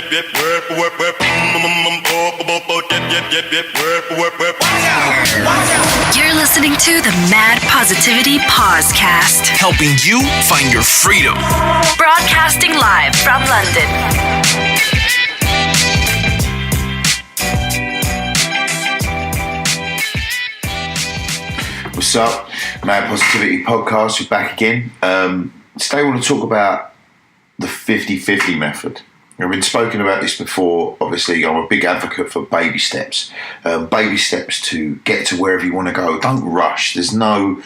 You're listening to the Mad Positivity Pos'Cast, helping you find your freedom. Broadcasting live from London. What's up? Mad Positivity Podcast, we're back again. Today I want to talk about the 50-50 method. I've been spoken about this before. Obviously, I'm a big advocate for baby steps. Baby steps to get to wherever you want to go. Don't rush. There's no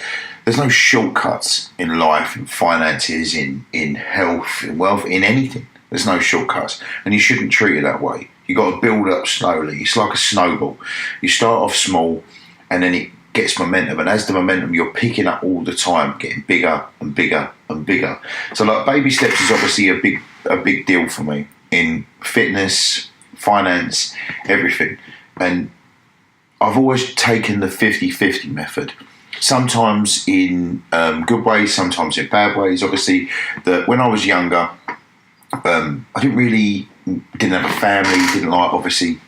shortcuts in life, in finances, in health, in wealth, in anything. There's no shortcuts. And you shouldn't treat it that way. You've got to build up slowly. It's like a snowball. You start off small and then it gets momentum, and as the momentum you're picking up all the time, getting bigger and bigger and bigger. So like baby steps is obviously a big deal for me in fitness, finance, everything. And I've always taken the 50-50 method. Sometimes in good ways, sometimes in bad ways. Obviously, when I was younger, I didn't have a family, didn't obviously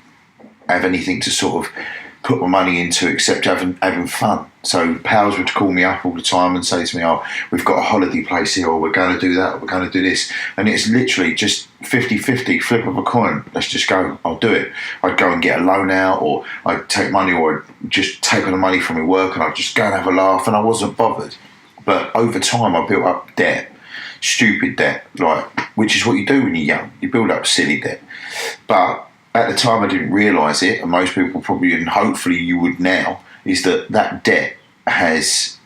have anything to sort of put my money into except having fun. So pals would call me up all the time and say to me, "Oh, we've got a holiday place here, or we're going to do that, or we're going to do this." And it's literally just 50-50, flip of a coin. Let's just go. I'll do it. I'd go and get a loan out, or I'd take money, or I'd just take all the money from my work and I'd just go and have a laugh, and I wasn't bothered. But over time I built up debt, stupid debt, which is what you do when you're young. You build up silly debt. But at the time I didn't realise it, and most people probably, and hopefully you would now, is that debt has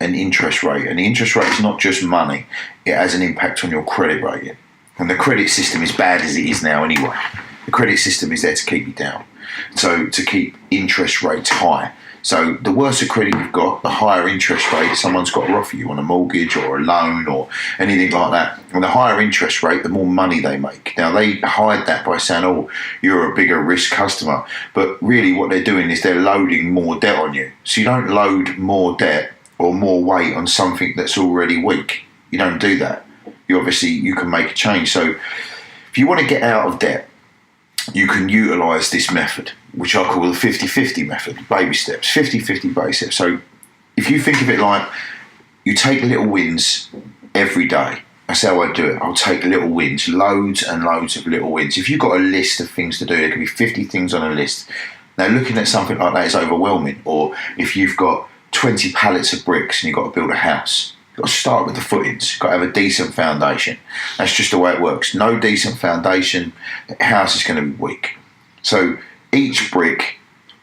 an interest rate. And the interest rate is not just money, it has an impact on your credit rating. And the credit system, as bad as it is now anyway, the credit system is there to keep you down. So to keep interest rates high. So the worse the credit you've got, the higher interest rate someone's got to offer you on a mortgage or a loan or anything like that. And the higher interest rate, the more money they make. Now, they hide that by saying, "Oh, you're a bigger risk customer." But really what they're doing is they're loading more debt on you. So you don't load more debt or more weight on something that's already weak. You don't do that. You can make a change. So if you want to get out of debt, you can utilise this method, which I call the 50-50 method, baby steps, 50-50 baby steps. So if you think of it like you take little wins every day, that's how I do it. I'll take little wins, loads and loads of little wins. If you've got a list of things to do, there could be 50 things on a list. Now, looking at something like that is overwhelming. Or if you've got 20 pallets of bricks and you've got to build a house, you've got to start with the footings. You've got to have a decent foundation. That's just the way it works. No decent foundation, the house is going to be weak. So each brick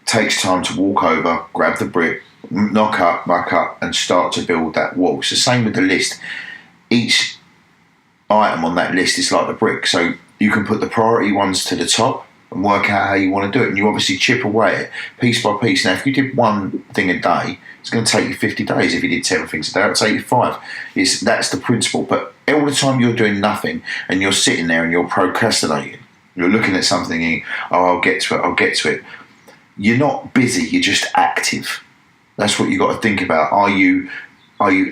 takes time to walk over, grab the brick, knock up, muck up, and start to build that wall. It's the same with the list. Each item on that list is like the brick. So you can put the priority ones to the top and work out how you want to do it. And you obviously chip away at it piece by piece. Now, if you did one thing a day, it's going to take you 50 days. If you did 10 things a day, it'll take you 5. That's the principle. But all the time you're doing nothing and you're sitting there and you're procrastinating, you're looking at something and I'll get to it. You're not busy, you're just active. That's what you got to think about. Are you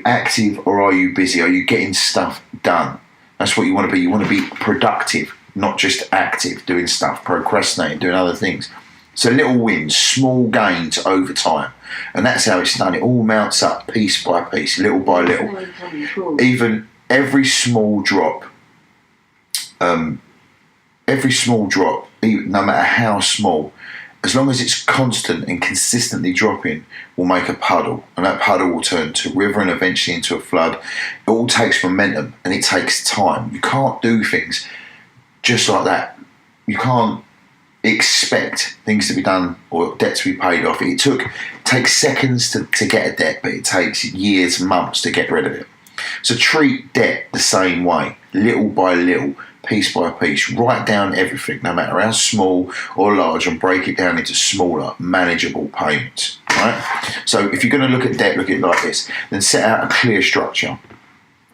active or are you busy? Are you getting stuff done? That's what you want to be. You want to be productive, not just active, doing stuff, procrastinating, doing other things. So little wins, small gains over time. And that's how it's done. It all mounts up piece by piece, little by little. Even every small drop, no matter how small, as long as it's constant and consistently dropping, will make a puddle. And that puddle will turn to a river and eventually into a flood. It all takes momentum and it takes time. You can't do things just like that. You can't expect things to be done or debt to be paid off. It takes seconds to get a debt, but it takes years, months to get rid of it. So treat debt the same way, little by little, piece by piece. Write down everything, no matter how small or large, and break it down into smaller, manageable payments. Right? So if you're going to look at debt, look at it like this. Then set out a clear structure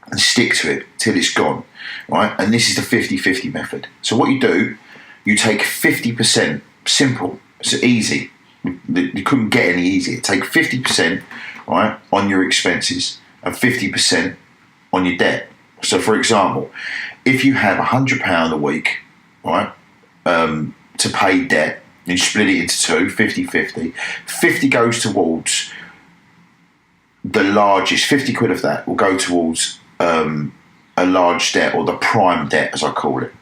and stick to it till it's gone. Right? And this is the 50-50 method. So what you do, you take 50%, simple, it's easy. You couldn't get any easier. Take 50%, right, on your expenses and 50% on your debt. So, for example, if you have £100 a week right, to pay debt. You split it into two, 50-50. 50 goes towards the largest, 50 quid of that will go towards a large debt, or the prime debt as I call it.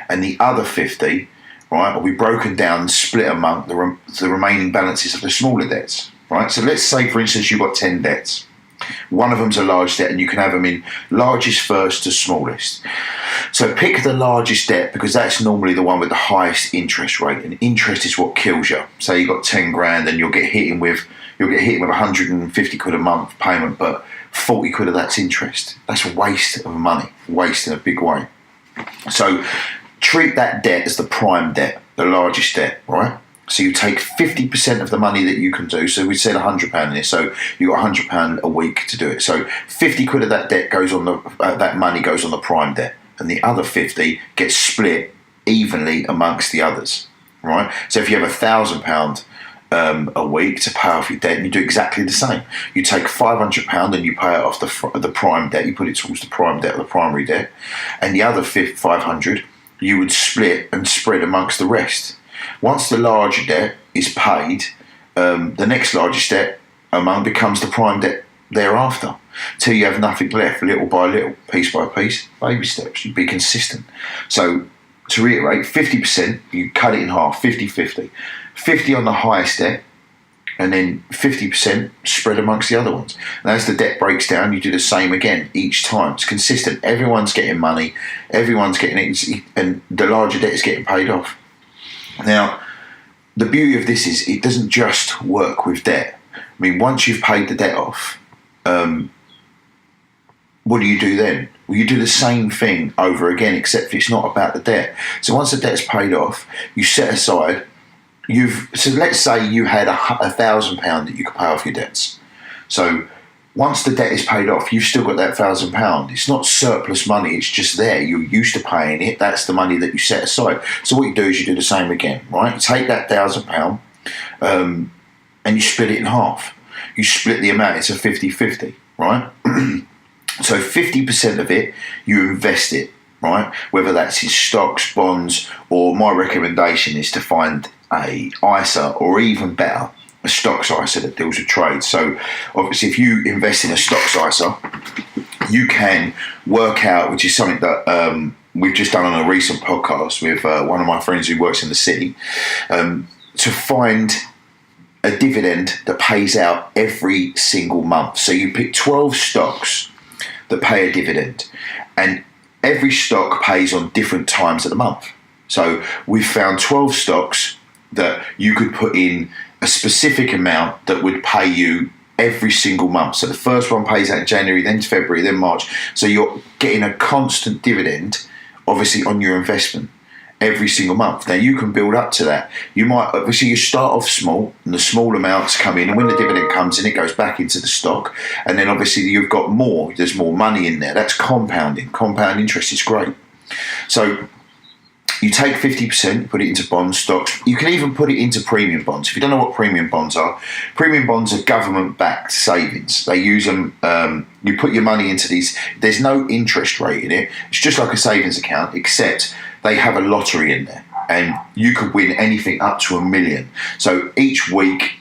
And the other 50, right, will be broken down and split among the remaining balances of the smaller debts, right? So let's say, for instance, you've got 10 debts. One of them's a large debt, and you can have them in largest first to smallest. So pick the largest debt, because that's normally the one with the highest interest rate, and interest is what kills you. Say you've got 10 grand and you'll get hit with 150 quid a month payment, but 40 quid of that's interest. That's a waste of money, waste in a big way. So treat that debt as the prime debt, the largest debt, right? So you take 50% of the money that you can do. So we said £100 in this, so you got £100 a week to do it. So 50 quid of that debt goes on that money goes on the prime debt, and the other 50 gets split evenly amongst the others, right? So if you have £1,000 a week to pay off your debt, and you do exactly the same. You take £500 and you pay it off the prime debt. You put it towards the prime debt, or the primary debt, and the other 500 you would split and spread amongst the rest. Once the larger debt is paid, the next largest debt among becomes the prime debt thereafter, till you have nothing left, little by little, piece by piece, baby steps. You be consistent. So to reiterate, 50%, you cut it in half, 50-50. 50 on the highest debt, and then 50% spread amongst the other ones. And as the debt breaks down, you do the same again each time. It's consistent. Everyone's getting money. Everyone's getting it, and the larger debt is getting paid off. Now, the beauty of this is it doesn't just work with debt. I mean, once you've paid the debt off, what do you do then? Well, you do the same thing over again, except it's not about the debt. So once the debt's paid off, you set aside. So let's say you had £1,000 that you could pay off your debts. So once the debt is paid off, you've still got that £1,000. It's not surplus money, it's just there. You're used to paying it. That's the money that you set aside. So what you do is you do the same again, right? Take that £1,000 and you split it in half. You split the amount, it's a 50-50, right? So 50% of it, you invest it, right? Whether that's in stocks, bonds, or my recommendation is to find a ISA, or even better, a stocks ISA that deals with trades. So obviously if you invest in a stocks ISA, you can work out, which is something that we've just done on a recent podcast with one of my friends who works in the city, to find a dividend that pays out every single month. So you pick 12 stocks that pay a dividend, and every stock pays on different times of the month. So we've found 12 stocks that you could put in a specific amount that would pay you every single month. So the first one pays out in January, then February, then March. So you're getting a constant dividend, obviously, on your investment every single month. Now you can build up to that. You might, obviously, you start off small, and the small amounts come in, and when the dividend comes in, it goes back into the stock, and then obviously you've got more. There's more money in there. That's compounding. Compound interest is great. So you take 50%, put it into bonds, stocks. You can even put it into premium bonds. If you don't know what premium bonds are government-backed savings. They use them, you put your money into these. There's no interest rate in it. It's just like a savings account, except they have a lottery in there. And you could win anything up to £1 million. So each week,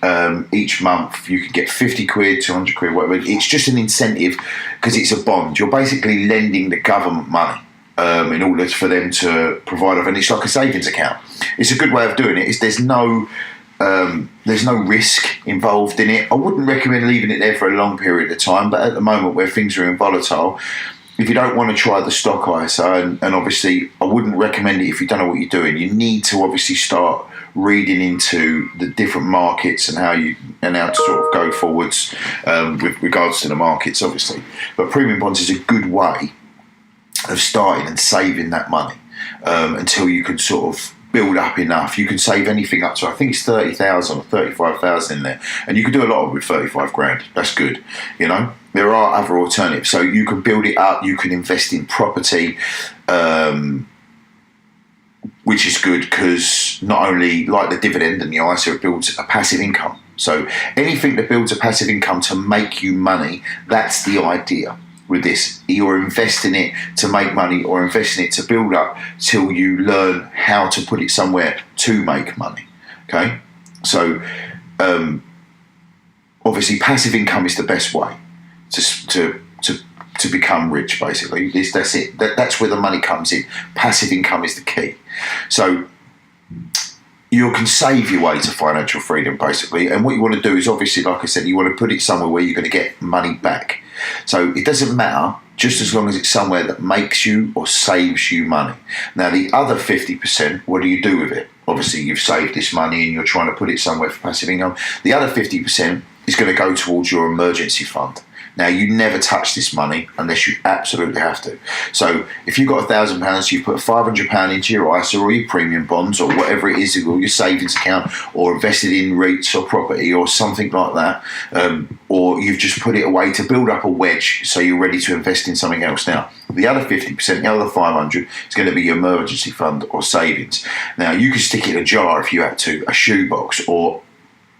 each month, you could get 50 quid, 200 quid, whatever. It's just an incentive because it's a bond. You're basically lending the government money in order for them to provide it. And it's like a savings account. It's a good way of doing it. There's no risk involved in it. I wouldn't recommend leaving it there for a long period of time, but at the moment where things are volatile, if you don't want to try the stock ISA, and obviously I wouldn't recommend it if you don't know what you're doing, you need to obviously start reading into the different markets and how to sort of go forwards with regards to the markets, obviously. But premium bonds is a good way of starting and saving that money until you can sort of build up enough. You can save anything up to, I think it's 30,000 or 35,000 in there, and you can do a lot with 35 grand. That's good, you know. There are other alternatives, so you can build it up. You can invest in property, which is good because not only like the dividend and the ISA, it builds a passive income. So anything that builds a passive income to make you money, that's the idea. with this. You're investing it to make money or investing it to build up till you learn how to put it somewhere to make money. Okay, so obviously passive income is the best way to become rich. Basically, that's it. That's where the money comes in. Passive income is the key. So you can save your way to financial freedom, basically. And what you want to do is, obviously, like I said, you want to put it somewhere where you're going to get money back. So it doesn't matter, just as long as it's somewhere that makes you or saves you money. Now, the other 50%, what do you do with it? Obviously, you've saved this money and you're trying to put it somewhere for passive income. The other 50% is going to go towards your emergency fund. Now, you never touch this money unless you absolutely have to. So if you've got £1,000, you put £500 into your ISA or your premium bonds or whatever it is, or your savings account, or invested in REITs or property or something like that, or you've just put it away to build up a wedge so you're ready to invest in something else. Now, the other 50%, the other 500, is going to be your emergency fund or savings. Now, you can stick it in a jar if you had to, a shoebox, or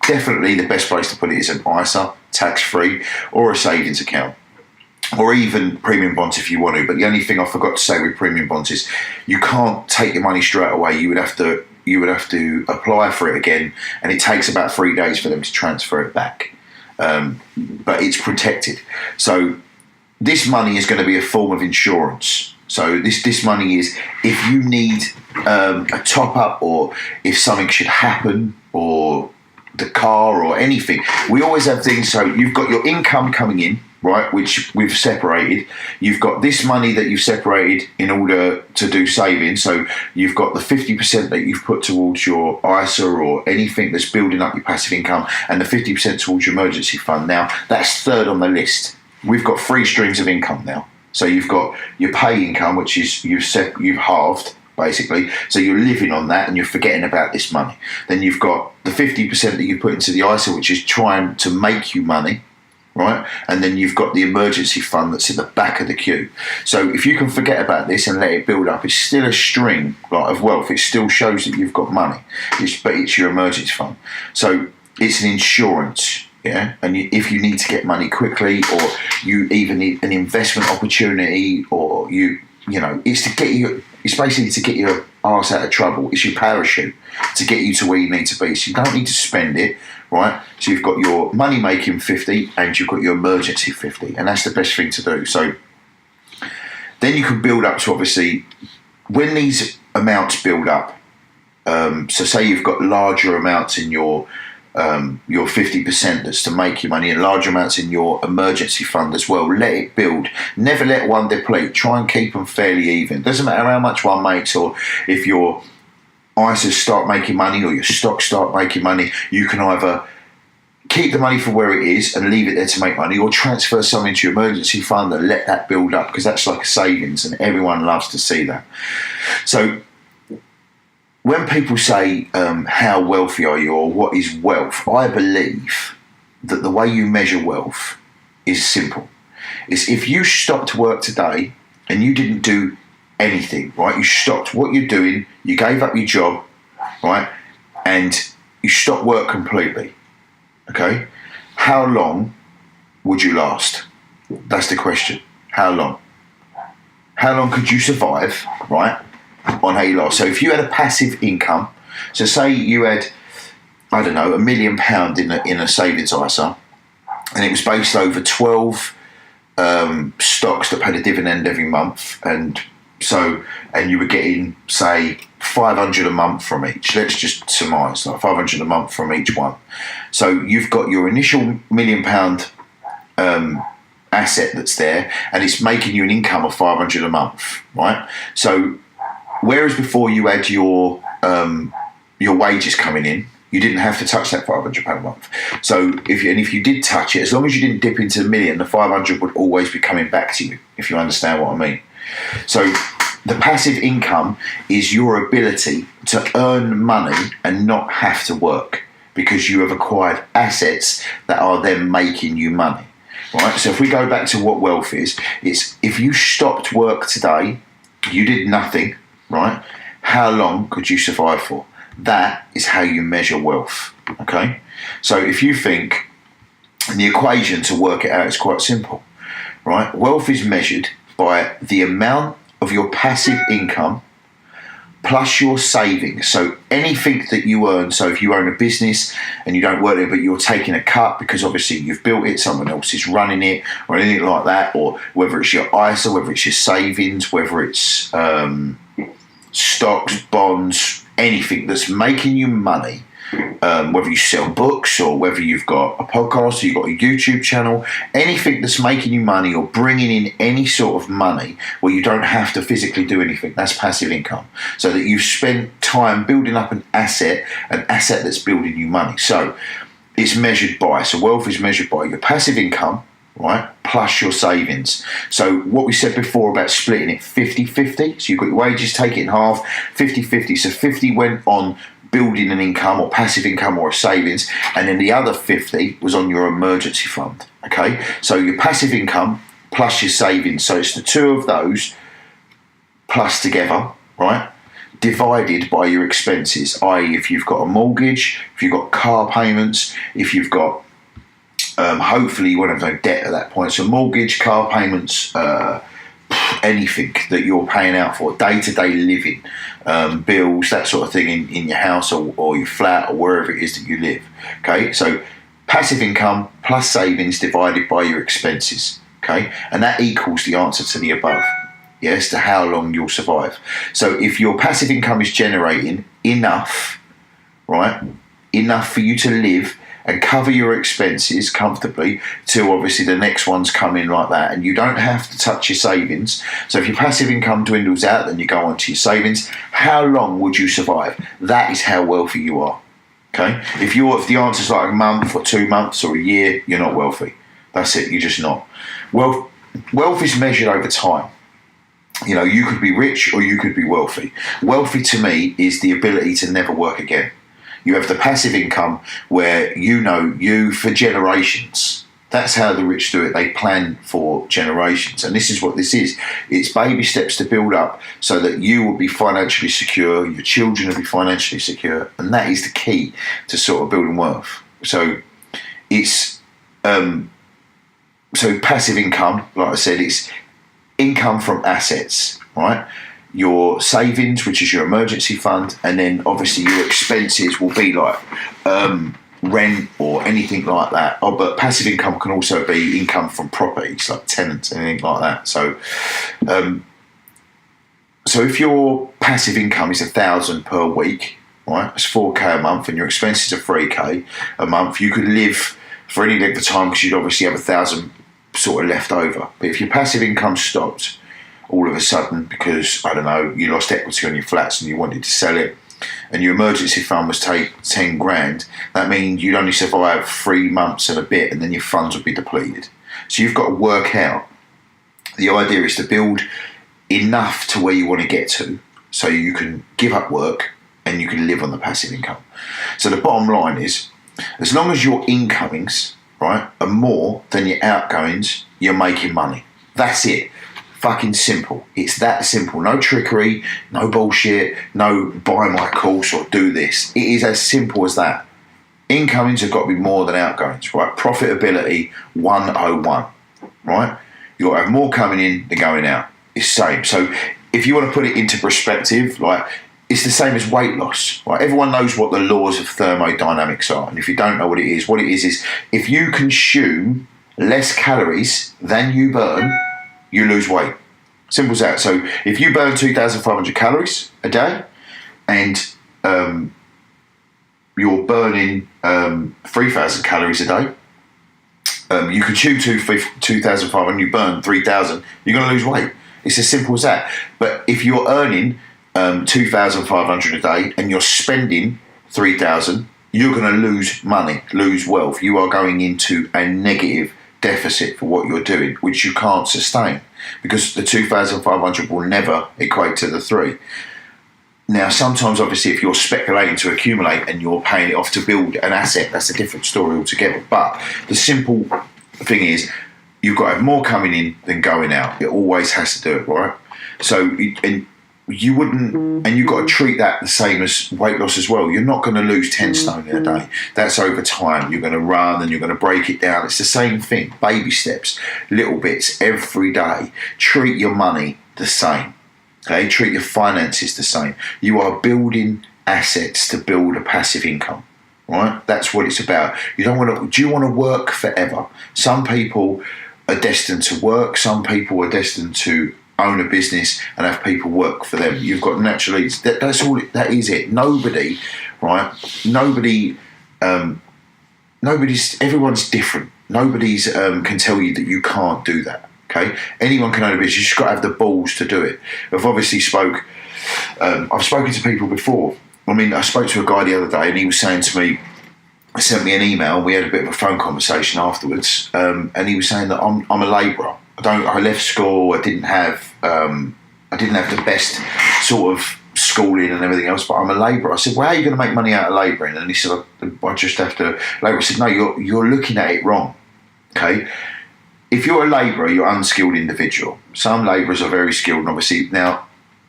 definitely the best place to put it is an ISA, tax-free, or a savings account, or even premium bonds if you want to. But the only thing I forgot to say with premium bonds is you can't take your money straight away. You would have to apply for it again, and it takes about 3 days for them to transfer it back. But it's protected. So this money is going to be a form of insurance. So this money is if you need a top up, or if something should happen, or the car or anything. We always have things. So you've got your income coming in, right, which we've separated. You've got this money that you've separated in order to do savings. So you've got the 50% that you've put towards your ISA or anything that's building up your passive income, and the 50% towards your emergency fund. Now, that's third on the list. We've got 3 streams of income now. So you've got your pay income, which is you've halved, basically. So you're living on that and you're forgetting about this money. Then you've got the 50% that you put into the ISA, which is trying to make you money, right? And then you've got the emergency fund that's in the back of the queue. So if you can forget about this and let it build up, it's still a stream of wealth. It still shows that you've got money, but it's your emergency fund. So it's an insurance. Yeah, and if you need to get money quickly, or you even need an investment opportunity, or you know, it's to get you. It's basically to get your arse out of trouble. It's your parachute to get you to where you need to be. So you don't need to spend it, right? So you've got your money making 50, and you've got your emergency 50, and that's the best thing to do. So then you can build up to, obviously, when these amounts build up. So say you've got larger amounts in your 50% that's to make your money, and larger amounts in your emergency fund as well. Let it build. Never let one deplete. Try and keep them fairly even. Doesn't matter how much one makes, or if your ISAs start making money or your stocks start making money, you can either keep the money for where it is and leave it there to make money, or transfer some into your emergency fund and let that build up, because that's like a savings and everyone loves to see that. So when people say, how wealthy are you, or what is wealth, I believe that the way you measure wealth is simple. It's if you stopped work today and you didn't do anything, right? You stopped what you're doing, you gave up your job, right? And you stopped work completely, okay? How long would you last? That's the question. How long? How long could you survive, right, on how you last? So if you had a passive income, so say you had, I don't know, £1 million in a savings ISA, and it was based over 12 stocks that paid a dividend every month, and you were getting, say, 500 a month from each. Let's just surmise, like 500 a month from each one. So you've got your initial £1 million asset that's there, and it's making you an income of 500 a month, right? So whereas before you had your wages coming in, you didn't have to touch that £500 a month. So if you did touch it, as long as you didn't dip into the million, the 500 would always be coming back to you, if you understand what I mean. So the passive income is your ability to earn money and not have to work, because you have acquired assets that are then making you money, right? So if we go back to what wealth is, it's if you stopped work today, you did nothing, right? How long could you survive for? That is how you measure wealth, okay? So if you think, and the equation to work it out is quite simple. right? Wealth is measured by the amount of your passive income plus your savings. So anything that you earn, so if you own a business and you don't work there, but you're taking a cut because obviously you've built it, someone else is running it or anything like that, or whether it's your ISA, whether it's your savings, whether it's stocks, bonds, anything that's making you money, whether you sell books or whether you've got a podcast or you've got a YouTube channel, anything that's making you money or bringing in any sort of money where you don't have to physically do anything, that's passive income. So that you've spent time building up an asset that's building you money. So it's measured by, so wealth is measured by your passive income, right, plus your savings. So what we said before about splitting it 50-50, so you've got your wages, take it in half, 50-50. So 50 went on building an income or passive income or a savings, and then the other 50 was on your emergency fund. Okay, so your passive income plus your savings, so it's the two of those plus together, right, divided by your expenses, i.e. if you've got a mortgage, if you've got car payments, if you've got hopefully you won't have no debt at that point, so mortgage, car payments, anything that you're paying out for, day-to-day living, bills, that sort of thing in your house or your flat or wherever it is that you live. Okay, so passive income plus savings divided by your expenses. Okay, and that equals the answer to the above. Yes, to how long you'll survive. So if your passive income is generating enough, right, enough for you to live and cover your expenses comfortably till obviously the next ones come in like that, and you don't have to touch your savings. So if your passive income dwindles out, then you go on to your savings. How long would you survive? That is how wealthy you are. Okay, if the answer's like a month or 2 months or a year, you're not wealthy. That's it. You're just not. Wealth is measured over time. You know, you could be rich or you could be wealthy. Wealthy to me is the ability to never work again. You have the passive income where you for generations. That's how the rich do it. They plan for generations. And this is what this is. It's baby steps to build up so that you will be financially secure, your children will be financially secure. And that is the key to sort of building wealth. So it's passive income, like I said, it's income from assets, right? Your savings, which is your emergency fund, and then obviously your expenses will be like rent or anything like that. Oh, but passive income can also be income from properties like tenants and anything like that. So if your passive income is $1,000 per week, right, it's $4,000 a month, and your expenses are $3,000 a month, you could live for any length of time because you'd obviously have $1,000 sort of left over. But if your passive income stopped all of a sudden because, I don't know, you lost equity on your flats and you wanted to sell it, and your emergency fund was take 10 grand, that means you'd only survive 3 months and a bit, and then your funds would be depleted. So you've got to work out. The idea is to build enough to where you want to get to so you can give up work and you can live on the passive income. So the bottom line is, as long as your incomings, right, are more than your outgoings, you're making money. That's it. Fucking simple. It's that simple. No trickery, no bullshit, no buy my course or do this. It is as simple as that. Incomings have got to be more than outgoings, right? Profitability 101, right? You've got to have more coming in than going out. It's the same. So if you want to put it into perspective, like, it's the same as weight loss, right? Everyone knows what the laws of thermodynamics are. And if you don't know what it is if you consume less calories than you burn, you lose weight. Simple as that. So if you burn 2,500 calories a day and you're burning 3,000 calories a day, you consume 2,500, you burn 3,000, you're going to lose weight. It's as simple as that. But if you're earning 2,500 a day and you're spending 3,000, you're going to lose money, lose wealth. You are going into a negative deficit for what you're doing, which you can't sustain, because the 2,500 will never equate to the 3. Now, sometimes, obviously, if you're speculating to accumulate and you're paying it off to build an asset, that's a different story altogether. But the simple thing is, you've got to have more coming in than going out. It always has to do it, right? So, and you wouldn't, and you've got to treat that the same as weight loss as well. You're not going to lose 10 stone in a day. That's over time. You're going to run and you're going to break it down. It's the same thing. Baby steps, little bits every day. Treat your money the same. Okay, treat your finances the same. You are building assets to build a passive income. Right? That's what it's about. You don't want to. Do you want to work forever? Some people are destined to work. Some people are destined to own a business and have people work for them. You've got naturally. That's all. That is it. Nobody, right? Nobody. Everyone's different. Nobody's can tell you that you can't do that. Okay. Anyone can own a business. You just got to have the balls to do it. I've obviously I've spoken to people before. I mean, I spoke to a guy the other day and he was saying to me, sent me an email, we had a bit of a phone conversation afterwards, and he was saying that I'm a labourer. I left school, I didn't have the best sort of schooling and everything else, but I'm a labourer. I said, well, how are you going to make money out of labouring? And he said, I just have to labour. I said, no, you're looking at it wrong, okay? If you're a labourer, you're an unskilled individual. Some labourers are very skilled, and obviously, now,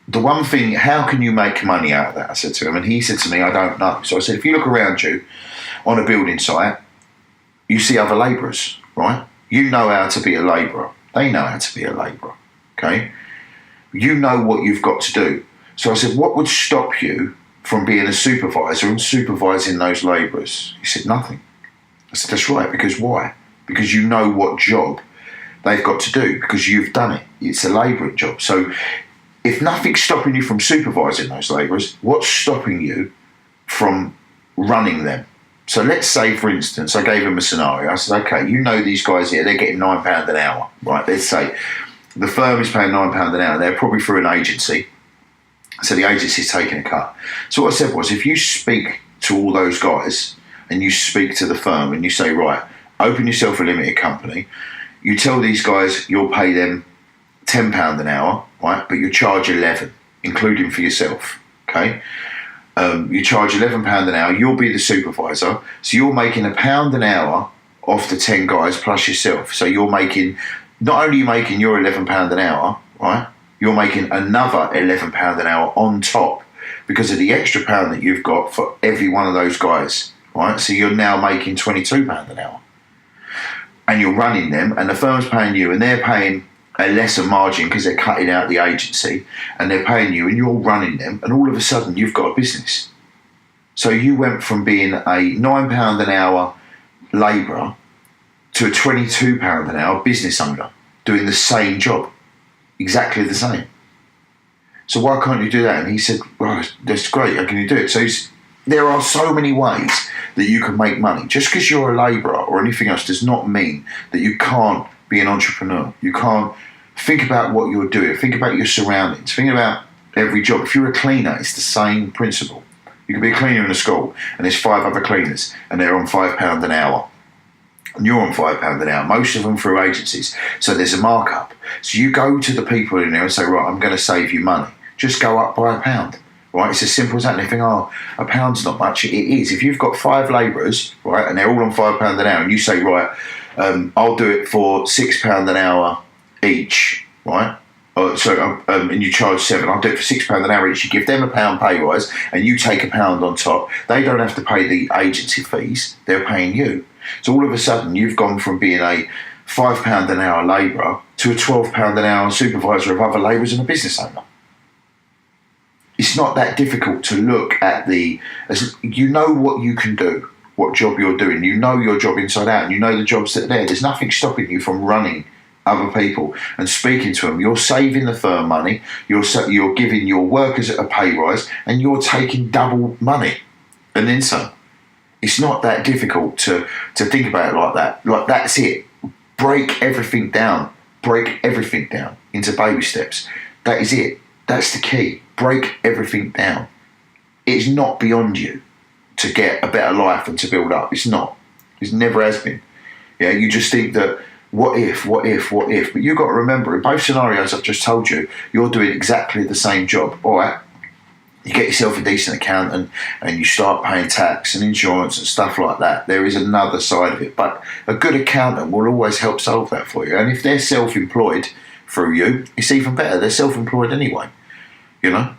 the one thing, how can you make money out of that? I said to him, and he said to me, I don't know. So I said, if you look around you on a building site, you see other labourers, right? You know how to be a labourer. They know how to be a labourer, okay? You know what you've got to do. So I said, what would stop you from being a supervisor and supervising those labourers? He said, nothing. I said, that's right, because why? Because you know what job they've got to do, because you've done it. It's a labouring job. So if nothing's stopping you from supervising those labourers, what's stopping you from running them? So let's say, for instance, I gave him a scenario. I said, okay, you know these guys here, they're getting £9 an hour, right? Let's say the firm is paying £9 an hour. They're probably through an agency. So the agency's taking a cut. So what I said was, if you speak to all those guys and you speak to the firm and you say, right, open yourself a limited company, you tell these guys you'll pay them £10 an hour, right? But you charge 11, including for yourself, okay? You charge £11 an hour. You'll be the supervisor, so you're making £1 an hour off the 10 guys plus yourself. So you're making, not only are you making your £11 an hour, right? You're making another £11 an hour on top because of the extra pound that you've got for every one of those guys, right? So you're now making £22 an hour, and you're running them, and the firm's paying you, and they're paying a lesser margin because they're cutting out the agency, and they're paying you and you're running them, and all of a sudden you've got a business. So you went from being a £9 an hour labourer to a £22 an hour business owner doing the same job, exactly the same. So why can't you do that? And he said, well, that's great, how can you do it? So there are so many ways that you can make money. Just because you're a labourer or anything else does not mean that you can't be an entrepreneur. You can't think about what you're doing. Think about your surroundings. Think about every job. If you're a cleaner, it's the same principle. You can be a cleaner in a school and there's 5 other cleaners and they're on £5 an hour. And you're on £5 an hour, most of them through agencies. So there's a markup. So you go to the people in there and say, right, I'm going to save you money. Just go up by £1. Right? It's as simple as that. And they think, oh, £1's not much. It is. If you've got 5 labourers, right, and they're all on £5 an hour, and you say, right, I'll do it for £6 an hour each, right? And you charge 7. I'll do it for £6 an hour each. You give them £1 pay rise, and you take £1 on top. They don't have to pay the agency fees; they're paying you. So all of a sudden, you've gone from being a £5 an hour labourer to a £12 an hour supervisor of other labourers and a business owner. It's not that difficult to look at you know what you can do, what job you're doing. You know your job inside out, and you know the jobs that are there. There's nothing stopping you from running other people and speaking to them. You're saving the firm money. You're giving your workers a pay rise, and you're taking double money and then some. It's not that difficult to think about it like that. Like, that's it. Break everything down. Break everything down into baby steps. That is it. That's the key. Break everything down. It's not beyond you to get a better life and to build up. It's not. It never has been. Yeah, you just think that what if? But you've got to remember, in both scenarios I've just told you, you're doing exactly the same job. All right. You get yourself a decent accountant and you start paying tax and insurance and stuff like that. There is another side of it. But a good accountant will always help solve that for you. And if they're self-employed through you, it's even better. They're self-employed anyway. you know?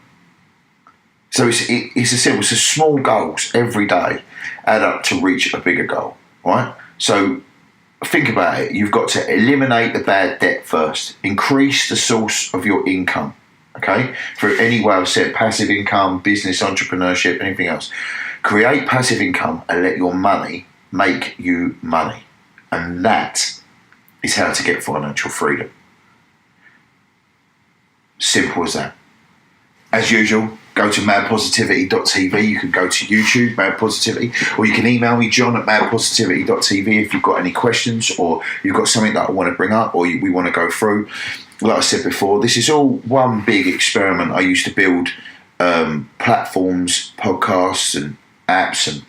So it's a small goals every day add up to reach a bigger goal, right? So think about it. You've got to eliminate the bad debt first. Increase the source of your income, okay? Through any way I've said, passive income, business, entrepreneurship, anything else. Create passive income and let your money make you money. And that is how to get financial freedom. Simple as that. As usual, go to madpositivity.tv. You can go to YouTube, Mad Positivity, or you can email me, john@madpositivity.tv, if you've got any questions or you've got something that I want to bring up or we want to go through. Like I said before, this is all one big experiment. I used to build platforms, podcasts and apps and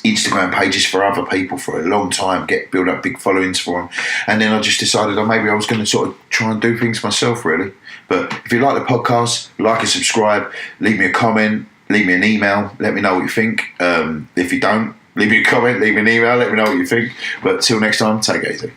Instagram pages for other people for a long time, build up big followings for them, and then I just decided maybe I was going to sort of try and do things myself, really. But if you like the podcast, like and subscribe, leave me a comment, leave me an email, let me know what you think. If you don't, leave me a comment, leave me an email, let me know what you think. But till next time, take it easy.